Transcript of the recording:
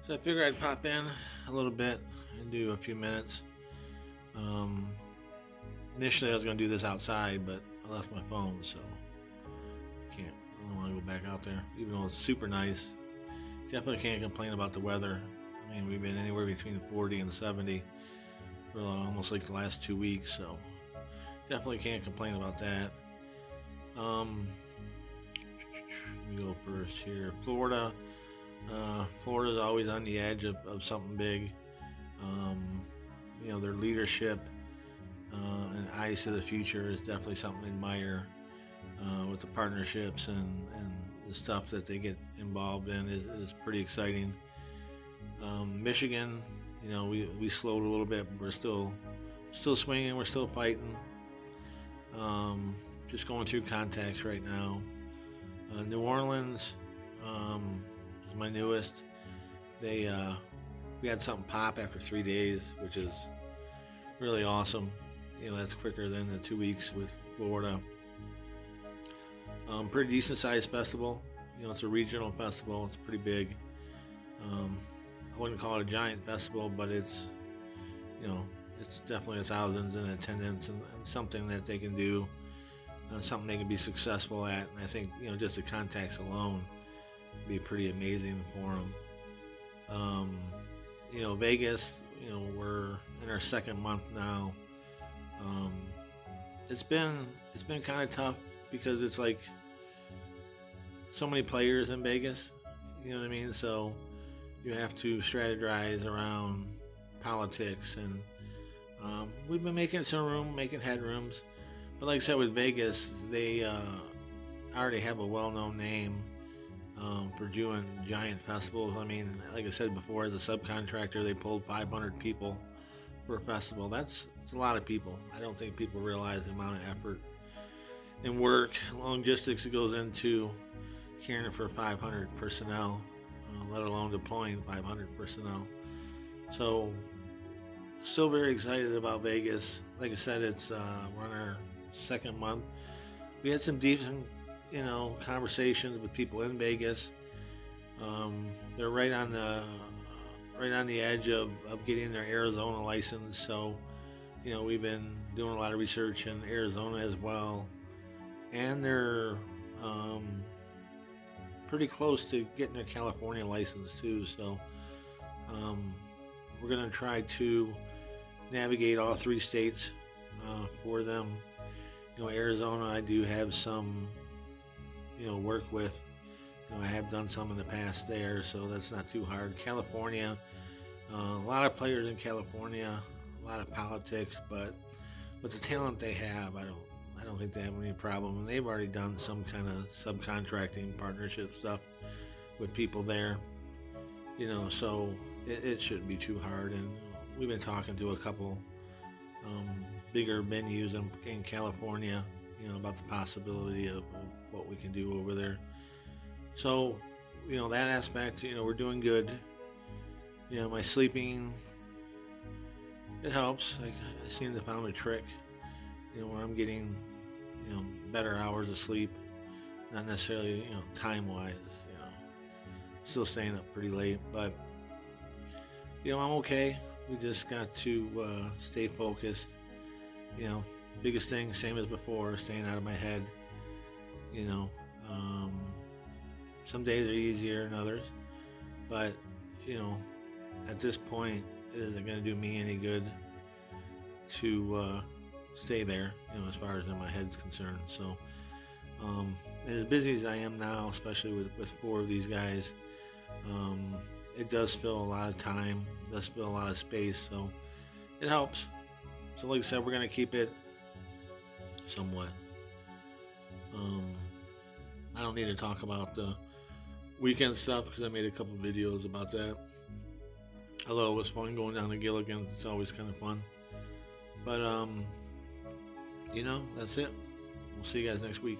So I figured I'd pop in a little bit and do a few minutes. Um, Initially, I was going to do this outside, but I left my phone, so I can't. I don't want to go back out there, even though it's super nice. Definitely can't complain about the weather. I mean, we've been anywhere between 40 and 70 for almost like the last 2 weeks, so definitely can't complain about that. Let me go first here. Florida. Florida's always on the edge of something big. Their leadership and eyes to the future is definitely something to admire. With the partnerships and the stuff that they get involved in is pretty exciting. Michigan, we slowed a little bit, but we're still swinging. We're still fighting. Just going through contacts right now. New Orleans is my newest. We had something pop after 3 days, which is really awesome. That's quicker than the 2 weeks with Florida. Pretty decent sized festival. It's a regional festival. It's pretty big. I wouldn't call it a giant festival, but it's definitely thousands in attendance and something that they can do, something they can be successful at. And I think just the contacts alone would be pretty amazing for them. Vegas. We're in our second month now. It's been kind of tough because it's like so many players in Vegas. You know what I mean? So you have to strategize around politics, and we've been making headrooms. But like I said, with Vegas, they already have a well-known name for doing giant festivals. I mean, like I said before, as a subcontractor, they pulled 500 people for a festival. That's a lot of people. I don't think people realize the amount of effort and work, logistics that goes into caring for 500 personnel, let alone deploying 500 personnel. So, still very excited about Vegas. Like I said, we're on our second month. We had some decent, conversations with people in Vegas. They're right on the edge of getting their Arizona license. So, we've been doing a lot of research in Arizona as well, and they're pretty close to getting their California license too. So, we're going to try to navigate all three states for them. Arizona, I do have some, work with. I have done some in the past there, so that's not too hard. California, a lot of players in California, a lot of politics, but with the talent they have, I don't think they have any problem. And they've already done some kind of subcontracting partnership stuff with people there, so it shouldn't be too hard. And we've been talking to a couple bigger venues in California, about the possibility of what we can do over there. So, that aspect, we're doing good. My sleeping, it helps. I seem to have found a trick, where I'm getting, better hours of sleep. Not necessarily, time-wise, still staying up pretty late. But, I'm okay. We just got to stay focused. Biggest thing, same as before, staying out of my head. Some days are easier than others, but at this point, it isn't going to do me any good to stay there, as far as my head's concerned. So, as busy as I am now, especially with four of these guys, it does fill a lot of time, does fill a lot of space, so it helps. So like I said, we're going to keep it somewhat. I don't need to talk about the weekend stuff because I made a couple videos about that. Although it was fun going down to Gilligan's, it's always kind of fun. But, that's it. We'll see you guys next week.